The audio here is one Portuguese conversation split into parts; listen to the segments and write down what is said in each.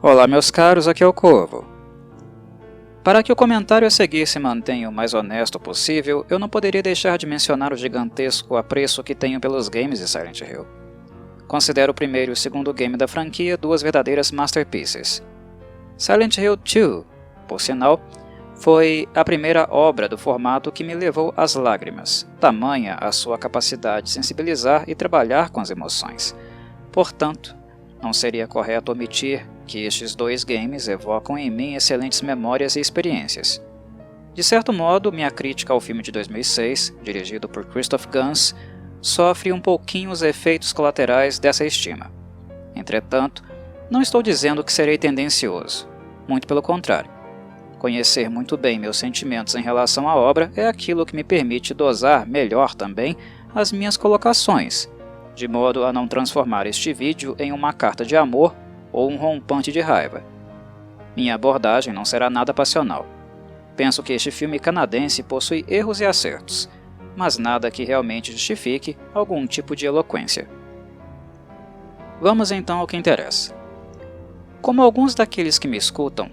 Olá meus caros, aqui é o Corvo. Para que o comentário a seguir se mantenha o mais honesto possível, eu não poderia deixar de mencionar o gigantesco apreço que tenho pelos games de Silent Hill. Considero o primeiro e o segundo game da franquia duas verdadeiras masterpieces. Silent Hill 2, por sinal, foi a primeira obra do formato que me levou às lágrimas, tamanha a sua capacidade de sensibilizar e trabalhar com as emoções. Portanto, não seria correto omitir que estes dois games evocam em mim excelentes memórias e experiências. De certo modo, minha crítica ao filme de 2006, dirigido por Christoph Gans, sofre um pouquinho os efeitos colaterais dessa estima. Entretanto, não estou dizendo que serei tendencioso, muito pelo contrário. Conhecer muito bem meus sentimentos em relação à obra é aquilo que me permite dosar melhor também as minhas colocações, de modo a não transformar este vídeo em uma carta de amor ou um rompante de raiva. Minha abordagem não será nada passional. Penso que este filme canadense possui erros e acertos, mas nada que realmente justifique algum tipo de eloquência. Vamos então ao que interessa. Como alguns daqueles que me escutam,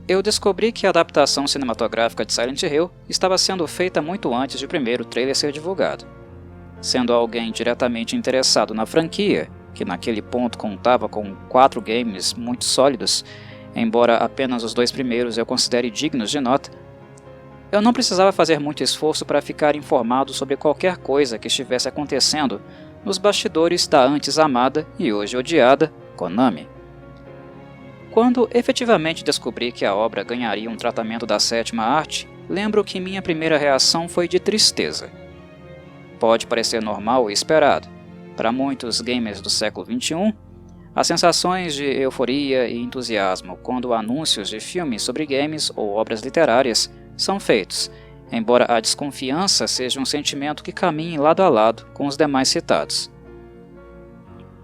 eu descobri que a adaptação cinematográfica de Silent Hill estava sendo feita muito antes de o primeiro trailer ser divulgado. Sendo alguém diretamente interessado na franquia, que naquele ponto contava com 4 games muito sólidos, embora apenas os 2 primeiros eu considere dignos de nota, eu não precisava fazer muito esforço para ficar informado sobre qualquer coisa que estivesse acontecendo nos bastidores da antes amada e hoje odiada Konami. Quando efetivamente descobri que a obra ganharia um tratamento da sétima arte, lembro que minha primeira reação foi de tristeza. Pode parecer normal e esperado. Para muitos gamers do século XXI, as sensações de euforia e entusiasmo quando anúncios de filmes sobre games ou obras literárias são feitos, embora a desconfiança seja um sentimento que caminhe lado a lado com os demais citados.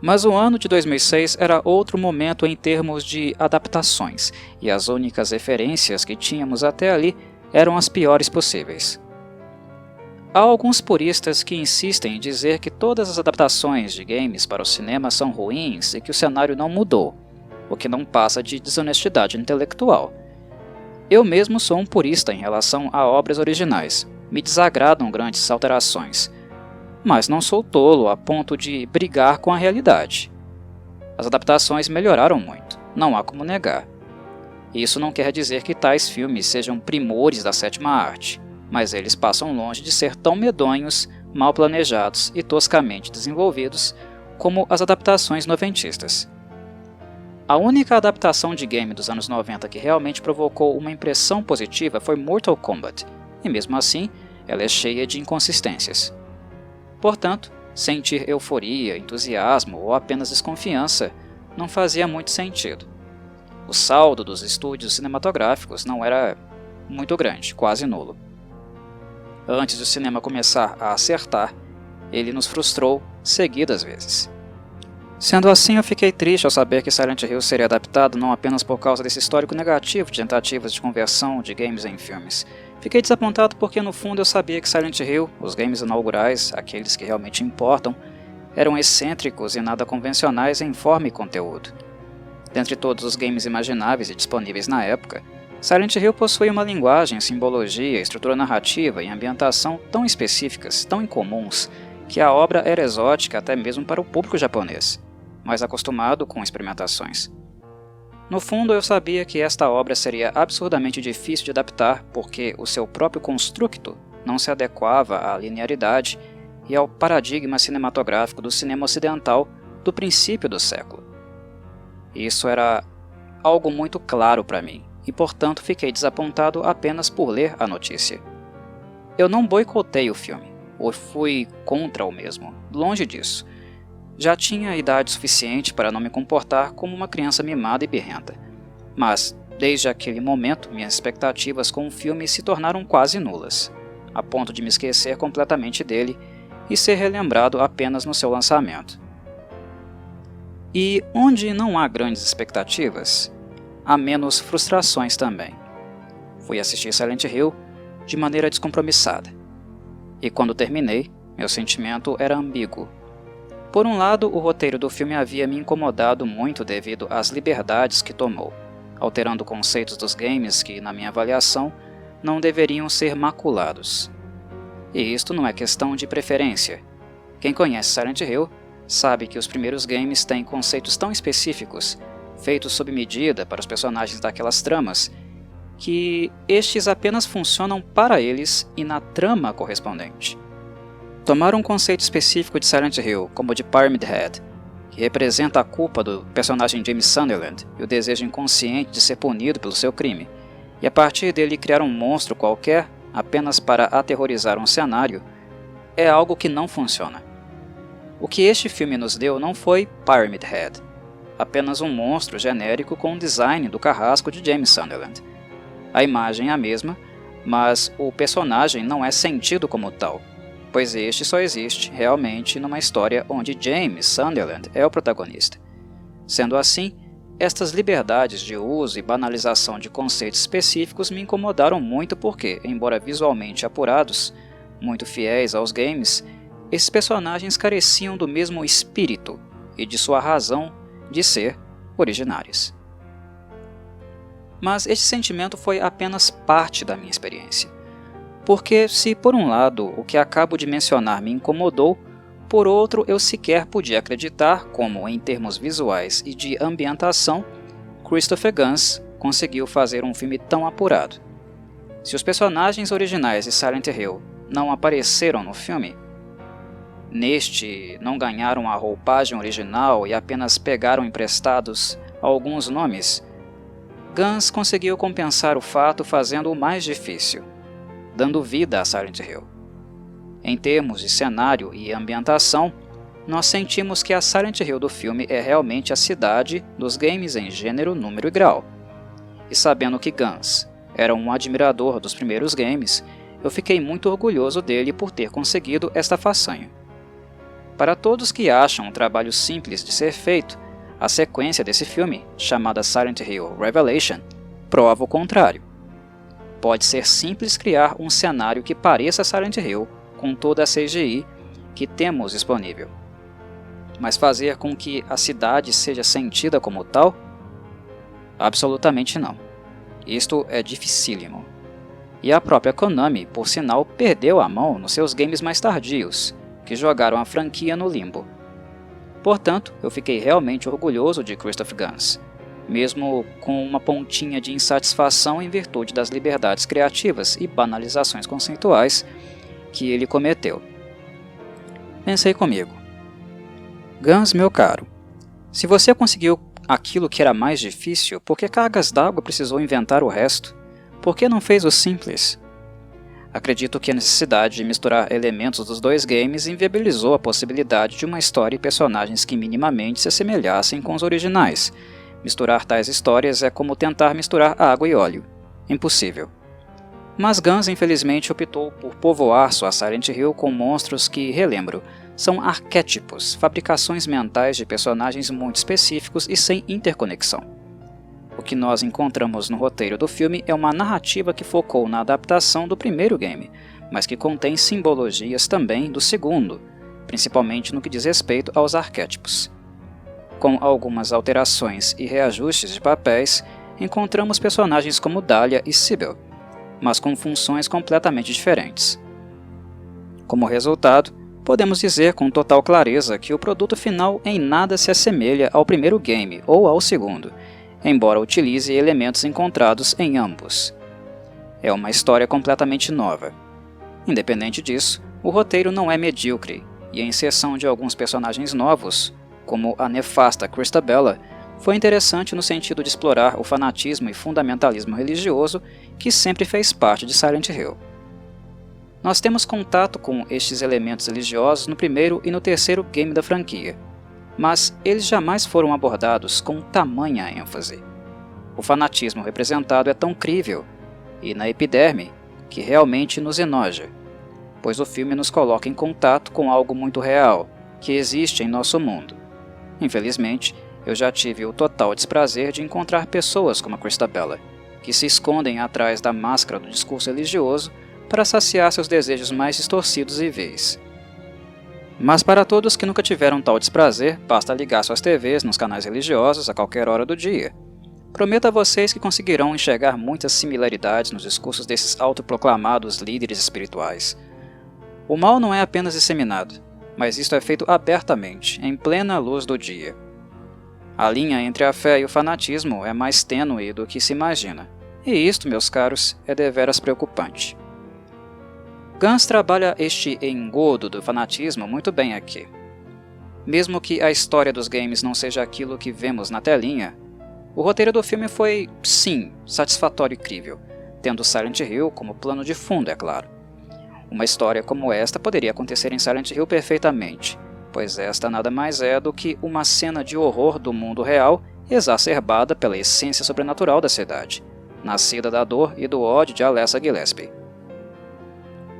Mas o ano de 2006 era outro momento em termos de adaptações, e as únicas referências que tínhamos até ali eram as piores possíveis. Há alguns puristas que insistem em dizer que todas as adaptações de games para o cinema são ruins e que o cenário não mudou, o que não passa de desonestidade intelectual. Eu mesmo sou um purista em relação a obras originais, me desagradam grandes alterações, mas não sou tolo a ponto de brigar com a realidade. As adaptações melhoraram muito, não há como negar. Isso não quer dizer que tais filmes sejam primores da sétima arte, mas eles passam longe de ser tão medonhos, mal planejados e toscamente desenvolvidos como as adaptações noventistas. A única adaptação de game dos anos 90 que realmente provocou uma impressão positiva foi Mortal Kombat, e mesmo assim, ela é cheia de inconsistências. Portanto, sentir euforia, entusiasmo ou apenas desconfiança não fazia muito sentido. O saldo dos estúdios cinematográficos não era muito grande, quase nulo. Antes do cinema começar a acertar, ele nos frustrou seguidas vezes. Sendo assim, eu fiquei triste ao saber que Silent Hill seria adaptado não apenas por causa desse histórico negativo de tentativas de conversão de games em filmes. Fiquei desapontado porque no fundo eu sabia que Silent Hill, os games inaugurais, aqueles que realmente importam, eram excêntricos e nada convencionais em forma e conteúdo. Dentre todos os games imagináveis e disponíveis na época, Silent Hill possui uma linguagem, simbologia, estrutura narrativa e ambientação tão específicas, tão incomuns, que a obra era exótica até mesmo para o público japonês, mais acostumado com experimentações. No fundo, eu sabia que esta obra seria absurdamente difícil de adaptar porque o seu próprio construto não se adequava à linearidade e ao paradigma cinematográfico do cinema ocidental do princípio do século. Isso era algo muito claro para mim, e portanto fiquei desapontado apenas por ler a notícia. Eu não boicotei o filme, ou fui contra o mesmo, longe disso. Já tinha idade suficiente para não me comportar como uma criança mimada e birrenta, mas desde aquele momento minhas expectativas com o filme se tornaram quase nulas, a ponto de me esquecer completamente dele e ser relembrado apenas no seu lançamento. E onde não há grandes expectativas, há menos frustrações também. Fui assistir Silent Hill de maneira descompromissada, e quando terminei, meu sentimento era ambíguo. Por um lado, o roteiro do filme havia me incomodado muito devido às liberdades que tomou, alterando conceitos dos games que, na minha avaliação, não deveriam ser maculados. E isto não é questão de preferência. Quem conhece Silent Hill sabe que os primeiros games têm conceitos tão específicos, feitos sob medida para os personagens daquelas tramas, que estes apenas funcionam para eles e na trama correspondente. Tomar um conceito específico de Silent Hill, como o de Pyramid Head, que representa a culpa do personagem James Sunderland e o desejo inconsciente de ser punido pelo seu crime, e a partir dele criar um monstro qualquer apenas para aterrorizar um cenário, é algo que não funciona. O que este filme nos deu não foi Pyramid Head, apenas um monstro genérico com o design do carrasco de James Sunderland. A imagem é a mesma, mas o personagem não é sentido como tal, pois este só existe realmente numa história onde James Sunderland é o protagonista. Sendo assim, estas liberdades de uso e banalização de conceitos específicos me incomodaram muito porque, embora visualmente apurados, muito fiéis aos games, esses personagens careciam do mesmo espírito e de sua razão de ser originários. Mas este sentimento foi apenas parte da minha experiência. Porque se por um lado o que acabo de mencionar me incomodou, por outro eu sequer podia acreditar como, em termos visuais e de ambientação, Christopher Gans conseguiu fazer um filme tão apurado. Se os personagens originais de Silent Hill não apareceram no filme, neste não ganharam a roupagem original e apenas pegaram emprestados alguns nomes, Gans conseguiu compensar o fato fazendo o mais difícil, dando vida a Silent Hill. Em termos de cenário e ambientação, nós sentimos que a Silent Hill do filme é realmente a cidade dos games em gênero, número e grau. E sabendo que Gans era um admirador dos primeiros games, eu fiquei muito orgulhoso dele por ter conseguido esta façanha. Para todos que acham um trabalho simples de ser feito, a sequência desse filme, chamada Silent Hill Revelation, prova o contrário. Pode ser simples criar um cenário que pareça Silent Hill com toda a CGI que temos disponível. Mas fazer com que a cidade seja sentida como tal? Absolutamente não. Isto é dificílimo. E a própria Konami, por sinal, perdeu a mão nos seus games mais tardios, que jogaram a franquia no limbo. Portanto, eu fiquei realmente orgulhoso de Christopher Gans, mesmo com uma pontinha de insatisfação em virtude das liberdades criativas e banalizações conceituais que ele cometeu. Pensei comigo: Gans, meu caro, se você conseguiu aquilo que era mais difícil, por que cargas d'água precisou inventar o resto? Por que não fez o simples? Acredito que a necessidade de misturar elementos dos dois games inviabilizou a possibilidade de uma história e personagens que minimamente se assemelhassem com os originais. Misturar tais histórias é como tentar misturar água e óleo. Impossível. Mas Gans infelizmente optou por povoar sua Silent Hill com monstros que, relembro, são arquétipos, fabricações mentais de personagens muito específicos e sem interconexão. O que nós encontramos no roteiro do filme é uma narrativa que focou na adaptação do primeiro game, mas que contém simbologias também do segundo, principalmente no que diz respeito aos arquétipos. Com algumas alterações e reajustes de papéis, encontramos personagens como Dahlia e Sybil, mas com funções completamente diferentes. Como resultado, podemos dizer com total clareza que o produto final em nada se assemelha ao primeiro game ou ao segundo, embora utilize elementos encontrados em ambos. É uma história completamente nova. Independente disso, o roteiro não é medíocre, e a inserção de alguns personagens novos, como a nefasta Christabella, foi interessante no sentido de explorar o fanatismo e fundamentalismo religioso que sempre fez parte de Silent Hill. Nós temos contato com estes elementos religiosos no primeiro e no terceiro game da franquia, mas eles jamais foram abordados com tamanha ênfase. O fanatismo representado é tão crível, e na epiderme, que realmente nos enoja, pois o filme nos coloca em contato com algo muito real, que existe em nosso mundo. Infelizmente, eu já tive o total desprazer de encontrar pessoas como a Christabella, que se escondem atrás da máscara do discurso religioso para saciar seus desejos mais distorcidos e vis. Mas para todos que nunca tiveram tal desprazer, basta ligar suas TVs nos canais religiosos a qualquer hora do dia. Prometo a vocês que conseguirão enxergar muitas similaridades nos discursos desses autoproclamados líderes espirituais. O mal não é apenas disseminado, mas isto é feito abertamente, em plena luz do dia. A linha entre a fé e o fanatismo é mais tênue do que se imagina, e isto, meus caros, é deveras preocupante. Gans trabalha este engodo do fanatismo muito bem aqui. Mesmo que a história dos games não seja aquilo que vemos na telinha, o roteiro do filme foi, sim, satisfatório e crível, tendo Silent Hill como plano de fundo, é claro. Uma história como esta poderia acontecer em Silent Hill perfeitamente, pois esta nada mais é do que uma cena de horror do mundo real exacerbada pela essência sobrenatural da cidade, nascida da dor e do ódio de Alessa Gillespie.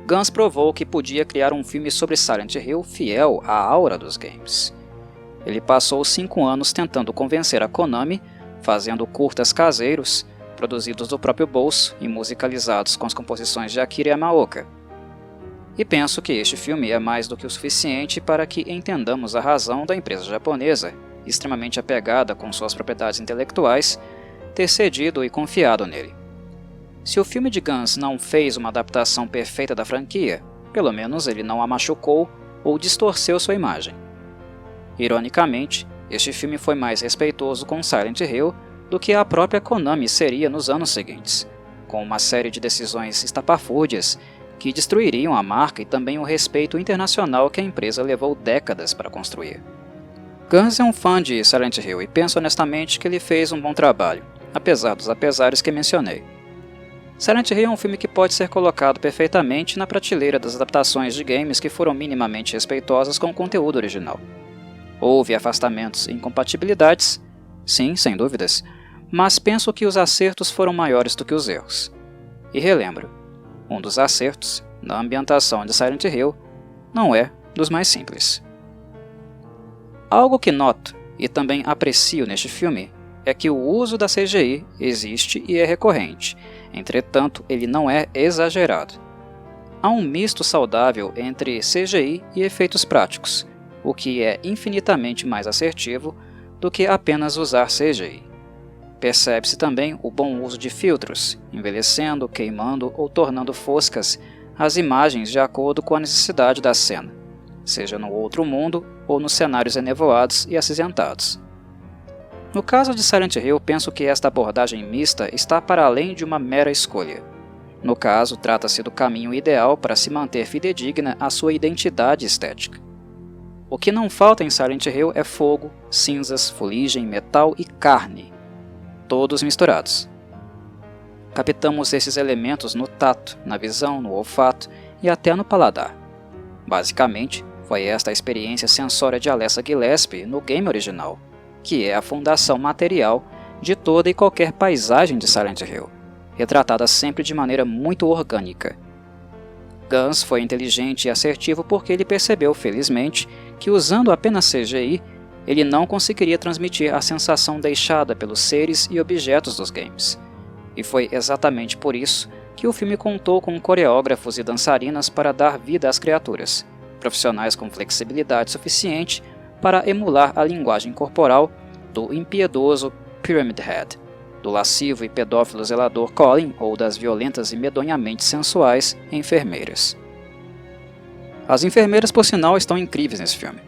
Gans provou que podia criar um filme sobre Silent Hill fiel à aura dos games. Ele passou 5 anos tentando convencer a Konami, fazendo curtas caseiros, produzidos do próprio bolso e musicalizados com as composições de Akira Yamaoka. E penso que este filme é mais do que o suficiente para que entendamos a razão da empresa japonesa, extremamente apegada com suas propriedades intelectuais, ter cedido e confiado nele. Se o filme de Gans não fez uma adaptação perfeita da franquia, pelo menos ele não a machucou ou distorceu sua imagem. Ironicamente, este filme foi mais respeitoso com Silent Hill do que a própria Konami seria nos anos seguintes, com uma série de decisões estapafúrdias que destruiriam a marca e também o respeito internacional que a empresa levou décadas para construir. Gans é um fã de Silent Hill e penso honestamente que ele fez um bom trabalho, apesar dos apesares que mencionei. Silent Hill é um filme que pode ser colocado perfeitamente na prateleira das adaptações de games que foram minimamente respeitosas com o conteúdo original. Houve afastamentos e incompatibilidades, sim, sem dúvidas, mas penso que os acertos foram maiores do que os erros. E relembro, um dos acertos, na ambientação de Silent Hill, não é dos mais simples. Algo que noto e também aprecio neste filme é que o uso da CGI existe e é recorrente, entretanto ele não é exagerado. Há um misto saudável entre CGI e efeitos práticos, o que é infinitamente mais assertivo do que apenas usar CGI. Percebe-se também o bom uso de filtros, envelhecendo, queimando ou tornando foscas as imagens de acordo com a necessidade da cena, seja no outro mundo ou nos cenários enevoados e acinzentados. No caso de Silent Hill, penso que esta abordagem mista está para além de uma mera escolha. No caso, trata-se do caminho ideal para se manter fidedigna à sua identidade estética. O que não falta em Silent Hill é fogo, cinzas, fuligem, metal e carne, todos misturados. Captamos esses elementos no tato, na visão, no olfato e até no paladar. Basicamente, foi esta a experiência sensória de Alessa Gillespie no game original, que é a fundação material de toda e qualquer paisagem de Silent Hill, retratada sempre de maneira muito orgânica. Gans foi inteligente e assertivo porque ele percebeu, felizmente, que usando apenas CGI, ele não conseguiria transmitir a sensação deixada pelos seres e objetos dos games. E foi exatamente por isso que o filme contou com coreógrafos e dançarinas para dar vida às criaturas, profissionais com flexibilidade suficiente para emular a linguagem corporal do impiedoso Pyramid Head, do lascivo e pedófilo zelador Colin ou das violentas e medonhamente sensuais enfermeiras. As enfermeiras, por sinal, estão incríveis nesse filme.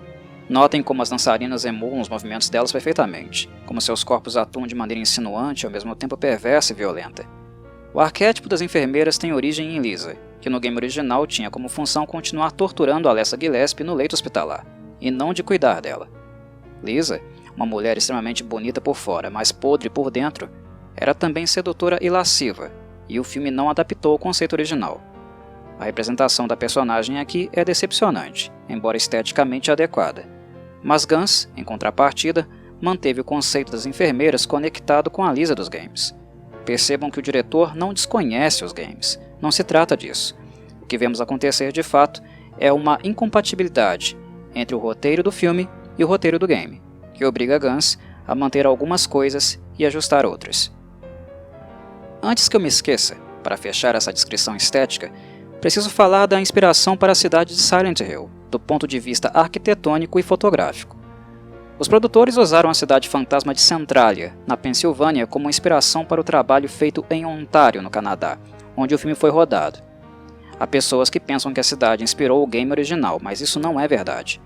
Notem como as dançarinas emulam os movimentos delas perfeitamente, como seus corpos atuam de maneira insinuante e ao mesmo tempo perversa e violenta. O arquétipo das enfermeiras tem origem em Lisa, que no game original tinha como função continuar torturando Alessa Gillespie no leito hospitalar, e não de cuidar dela. Lisa, uma mulher extremamente bonita por fora, mas podre por dentro, era também sedutora e lasciva, e o filme não adaptou o conceito original. A representação da personagem aqui é decepcionante, embora esteticamente adequada, mas Gans, em contrapartida, manteve o conceito das enfermeiras conectado com a Lisa dos games. Percebam que o diretor não desconhece os games, não se trata disso. O que vemos acontecer de fato é uma incompatibilidade entre o roteiro do filme e o roteiro do game, que obriga Gans a manter algumas coisas e ajustar outras. Antes que eu me esqueça, para fechar essa descrição estética, preciso falar da inspiração para a cidade de Silent Hill, do ponto de vista arquitetônico e fotográfico. Os produtores usaram a cidade fantasma de Centralia, na Pensilvânia, como inspiração para o trabalho feito em Ontário, no Canadá, onde o filme foi rodado. Há pessoas que pensam que a cidade inspirou o game original, mas isso não é verdade.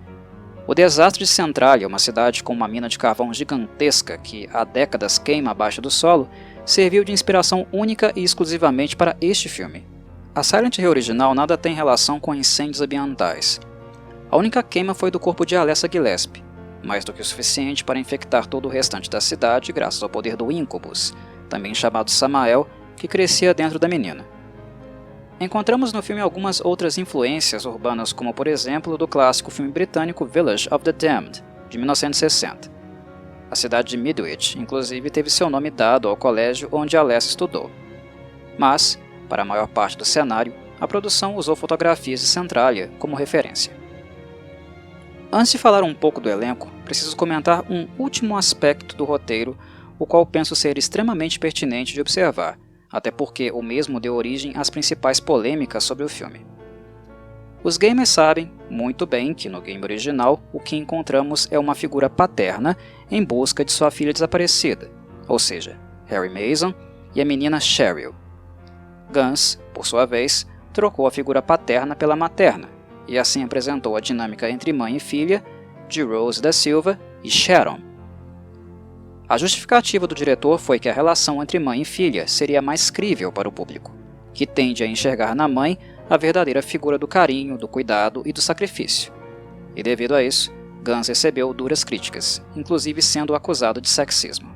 O desastre de Centralia, uma cidade com uma mina de carvão gigantesca que há décadas queima abaixo do solo, serviu de inspiração única e exclusivamente para este filme. A Silent Hill original nada tem relação com incêndios ambientais. A única queima foi do corpo de Alessa Gillespie, mais do que o suficiente para infectar todo o restante da cidade graças ao poder do Incubus, também chamado Samael, que crescia dentro da menina. Encontramos no filme algumas outras influências urbanas, como por exemplo do clássico filme britânico Village of the Damned, de 1960. A cidade de Midwich, inclusive, teve seu nome dado ao colégio onde Alessa estudou. Mas, para a maior parte do cenário, a produção usou fotografias de Centralia como referência. Antes de falar um pouco do elenco, preciso comentar um último aspecto do roteiro, o qual penso ser extremamente pertinente de observar, até porque o mesmo deu origem às principais polêmicas sobre o filme. Os gamers sabem muito bem que no game original o que encontramos é uma figura paterna em busca de sua filha desaparecida, ou seja, Harry Mason e a menina Cheryl. Gans, por sua vez, trocou a figura paterna pela materna, e assim apresentou a dinâmica entre mãe e filha de Rose da Silva e Sharon. A justificativa do diretor foi que a relação entre mãe e filha seria mais crível para o público, que tende a enxergar na mãe a verdadeira figura do carinho, do cuidado e do sacrifício. E devido a isso, Gans recebeu duras críticas, inclusive sendo acusado de sexismo.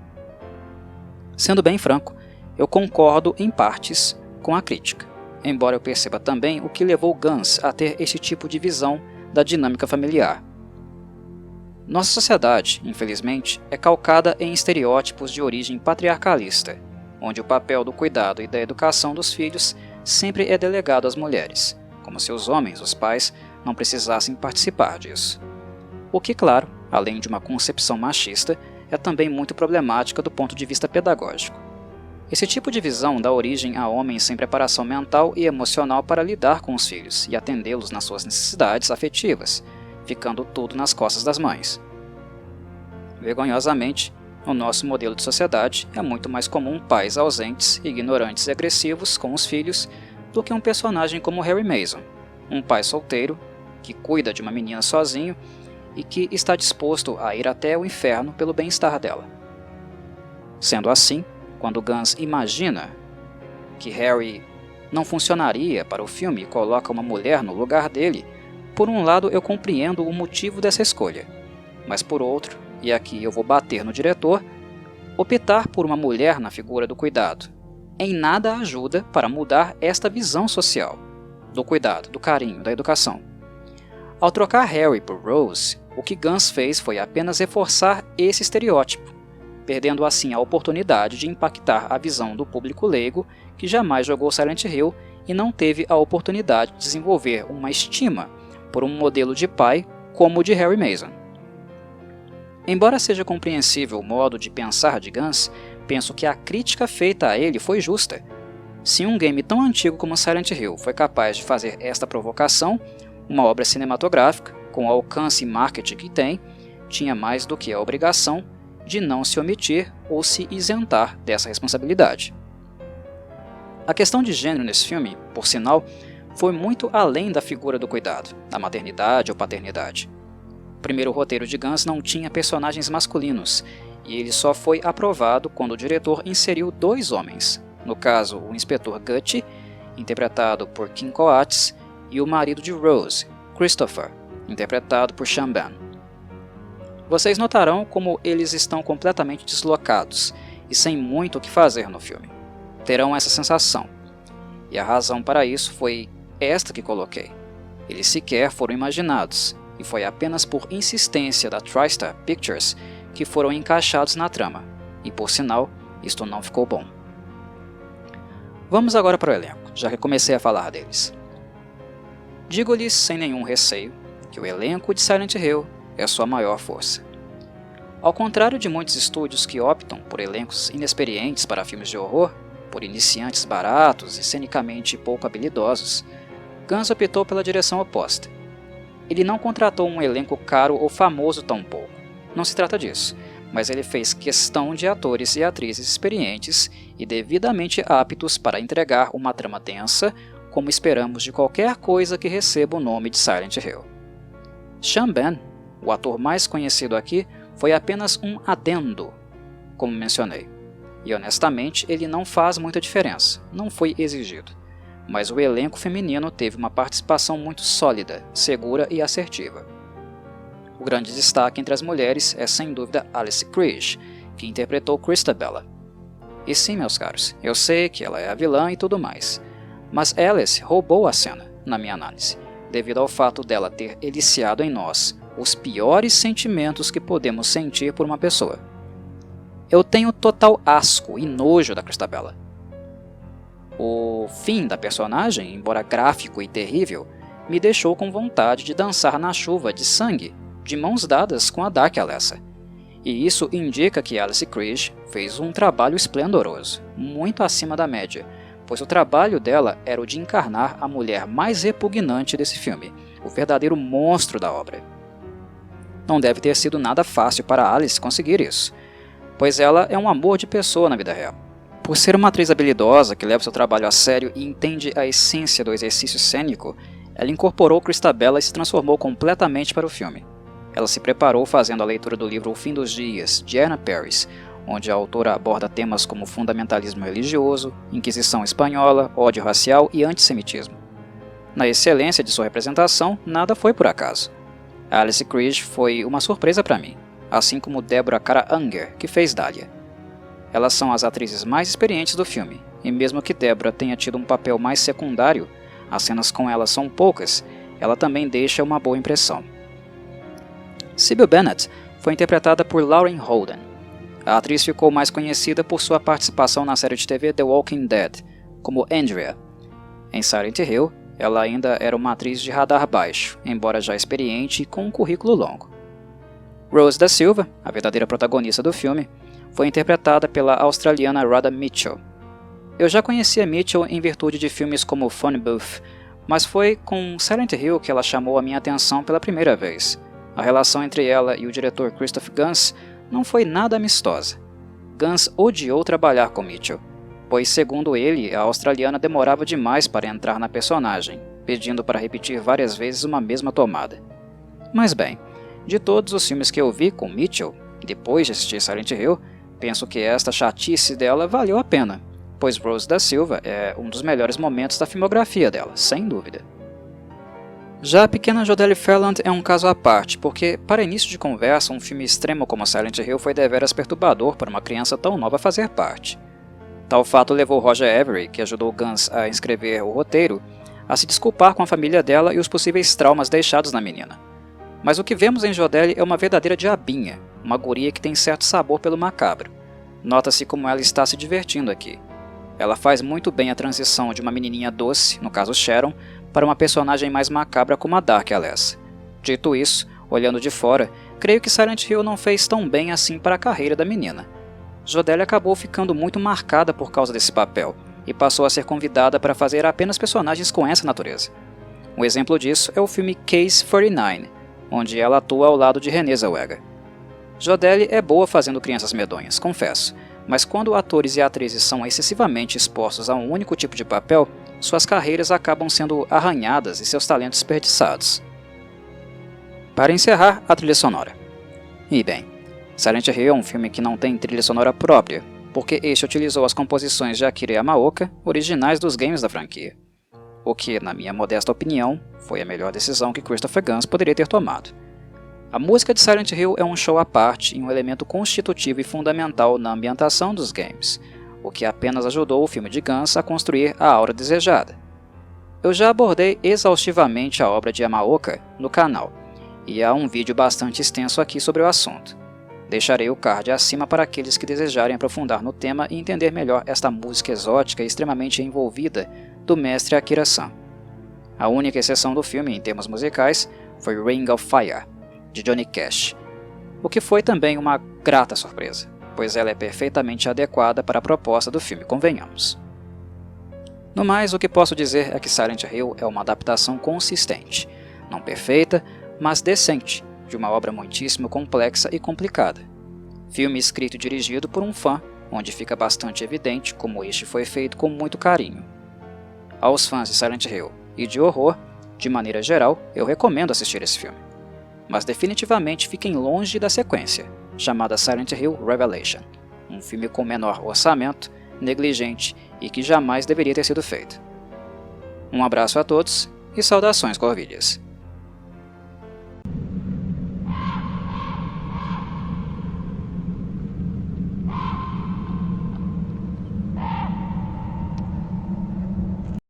Sendo bem franco, eu concordo em partes com a crítica, embora eu perceba também o que levou Gans a ter esse tipo de visão da dinâmica familiar. Nossa sociedade, infelizmente, é calcada em estereótipos de origem patriarcalista, onde o papel do cuidado e da educação dos filhos sempre é delegado às mulheres, como se os homens, os pais, não precisassem participar disso. O que, claro, além de uma concepção machista, é também muito problemática do ponto de vista pedagógico. Esse tipo de visão dá origem a homens sem preparação mental e emocional para lidar com os filhos e atendê-los nas suas necessidades afetivas, ficando tudo nas costas das mães. Vergonhosamente, no nosso modelo de sociedade é muito mais comum pais ausentes, ignorantes e agressivos com os filhos do que um personagem como Harry Mason, um pai solteiro que cuida de uma menina sozinho e que está disposto a ir até o inferno pelo bem-estar dela. Sendo assim, quando Gans imagina que Harry não funcionaria para o filme e coloca uma mulher no lugar dele, por um lado eu compreendo o motivo dessa escolha, mas por outro, e aqui eu vou bater no diretor, optar por uma mulher na figura do cuidado em nada ajuda para mudar esta visão social, do cuidado, do carinho, da educação. Ao trocar Harry por Rose, o que Gans fez foi apenas reforçar esse estereótipo, perdendo assim a oportunidade de impactar a visão do público leigo que jamais jogou Silent Hill e não teve a oportunidade de desenvolver uma estima por um modelo de pai como o de Harry Mason. Embora seja compreensível o modo de pensar de Gans, penso que a crítica feita a ele foi justa. Se um game tão antigo como Silent Hill foi capaz de fazer esta provocação, uma obra cinematográfica, com o alcance e marketing que tem, tinha mais do que a obrigação de não se omitir ou se isentar dessa responsabilidade. A questão de gênero nesse filme, por sinal, foi muito além da figura do cuidado, da maternidade ou paternidade. O primeiro roteiro de Gans não tinha personagens masculinos, e ele só foi aprovado quando o diretor inseriu 2 homens, no caso o inspetor Gutty, interpretado por Kim Coates, e o marido de Rose, Christopher, interpretado por Sean Bean. Vocês notarão como eles estão completamente deslocados e sem muito o que fazer no filme. Terão essa sensação, e a razão para isso foi esta que coloquei. Eles sequer foram imaginados, e foi apenas por insistência da TriStar Pictures que foram encaixados na trama, e por sinal, isto não ficou bom. Vamos agora para o elenco, já que comecei a falar deles. Digo-lhes sem nenhum receio que o elenco de Silent Hill é sua maior força. Ao contrário de muitos estúdios que optam por elencos inexperientes para filmes de horror, por iniciantes baratos e cenicamente pouco habilidosos, Gans optou pela direção oposta. Ele não contratou um elenco caro ou famoso tampouco. Não se trata disso, mas ele fez questão de atores e atrizes experientes e devidamente aptos para entregar uma trama densa, como esperamos de qualquer coisa que receba o nome de Silent Hill. Sean Penn, o ator mais conhecido aqui, foi apenas um adendo, como mencionei. E honestamente, ele não faz muita diferença, não foi exigido. Mas o elenco feminino teve uma participação muito sólida, segura e assertiva. O grande destaque entre as mulheres é sem dúvida Alice Krige, que interpretou Christabella. E sim, meus caros, eu sei que ela é a vilã e tudo mais, mas Alice roubou a cena, na minha análise, devido ao fato dela ter eliciado em nós os piores sentimentos que podemos sentir por uma pessoa. Eu tenho total asco e nojo da Christabella. O fim da personagem, embora gráfico e terrível, me deixou com vontade de dançar na chuva de sangue, de mãos dadas com a Dark Alessa. E isso indica que Alice Krige fez um trabalho esplendoroso, muito acima da média, pois o trabalho dela era o de encarnar a mulher mais repugnante desse filme, o verdadeiro monstro da obra. Não deve ter sido nada fácil para Alice conseguir isso, pois ela é um amor de pessoa na vida real. Por ser uma atriz habilidosa que leva seu trabalho a sério e entende a essência do exercício cênico, ela incorporou Christabella e se transformou completamente para o filme. Ela se preparou fazendo a leitura do livro O Fim dos Dias, de Anna Paris, onde a autora aborda temas como fundamentalismo religioso, Inquisição espanhola, ódio racial e antissemitismo. Na excelência de sua representação, nada foi por acaso. Alice Krige foi uma surpresa para mim, assim como Deborah Kara Unger, que fez Dahlia. Elas são as atrizes mais experientes do filme, e mesmo que Deborah tenha tido um papel mais secundário, as cenas com ela são poucas, ela também deixa uma boa impressão. Sybil Bennett foi interpretada por Lauren Holden. A atriz ficou mais conhecida por sua participação na série de TV The Walking Dead, como Andrea. Em Silent Hill, ela ainda era uma atriz de radar baixo, embora já experiente e com um currículo longo. Rose da Silva, a verdadeira protagonista do filme, foi interpretada pela australiana Radha Mitchell. Eu já conhecia Mitchell em virtude de filmes como Phone Booth, mas foi com Silent Hill que ela chamou a minha atenção pela primeira vez. A relação entre ela e o diretor Christoph Gans não foi nada amistosa. Gans odiou trabalhar com Mitchell, pois, segundo ele, a australiana demorava demais para entrar na personagem, pedindo para repetir várias vezes uma mesma tomada. Mas bem, de todos os filmes que eu vi com Mitchell, depois de assistir Silent Hill, penso que esta chatice dela valeu a pena, pois Rose da Silva é um dos melhores momentos da filmografia dela, sem dúvida. Já a pequena Jodelle Ferland é um caso à parte, porque, para início de conversa, um filme extremo como Silent Hill foi deveras perturbador para uma criança tão nova fazer parte. Tal fato levou Roger Avery, que ajudou Gans a escrever o roteiro, a se desculpar com a família dela e os possíveis traumas deixados na menina. Mas o que vemos em Jodelle é uma verdadeira diabinha, uma guria que tem certo sabor pelo macabro. Nota-se como ela está se divertindo aqui. Ela faz muito bem a transição de uma menininha doce, no caso Sharon, para uma personagem mais macabra como a Dark Alessa. Dito isso, olhando de fora, creio que Silent Hill não fez tão bem assim para a carreira da menina. Jodelle acabou ficando muito marcada por causa desse papel, e passou a ser convidada para fazer apenas personagens com essa natureza. Um exemplo disso é o filme Case 49, onde ela atua ao lado de Renée Zellweger. Jodelle é boa fazendo crianças medonhas, confesso, mas quando atores e atrizes são excessivamente expostos a um único tipo de papel, suas carreiras acabam sendo arranhadas e seus talentos desperdiçados. Para encerrar, a trilha sonora. E bem, Silent Hill é um filme que não tem trilha sonora própria, porque este utilizou as composições de Akira Yamaoka, originais dos games da franquia. O que, na minha modesta opinião, foi a melhor decisão que Christopher Gans poderia ter tomado. A música de Silent Hill é um show à parte e um elemento constitutivo e fundamental na ambientação dos games, o que apenas ajudou o filme de Gans a construir a aura desejada. Eu já abordei exaustivamente a obra de Yamaoka no canal, e há um vídeo bastante extenso aqui sobre o assunto. Deixarei o card acima para aqueles que desejarem aprofundar no tema e entender melhor esta música exótica e extremamente envolvida do mestre Akira-san. A única exceção do filme em termos musicais foi Ring of Fire, de Johnny Cash, o que foi também uma grata surpresa, pois ela é perfeitamente adequada para a proposta do filme, convenhamos. No mais, o que posso dizer é que Silent Hill é uma adaptação consistente, não perfeita, mas decente, de uma obra muitíssimo complexa e complicada. Filme escrito e dirigido por um fã, onde fica bastante evidente como este foi feito com muito carinho. Aos fãs de Silent Hill e de horror, de maneira geral, eu recomendo assistir esse filme. Mas definitivamente fiquem longe da sequência, chamada Silent Hill Revelation, um filme com menor orçamento, negligente e que jamais deveria ter sido feito. Um abraço a todos e saudações Corvilhas!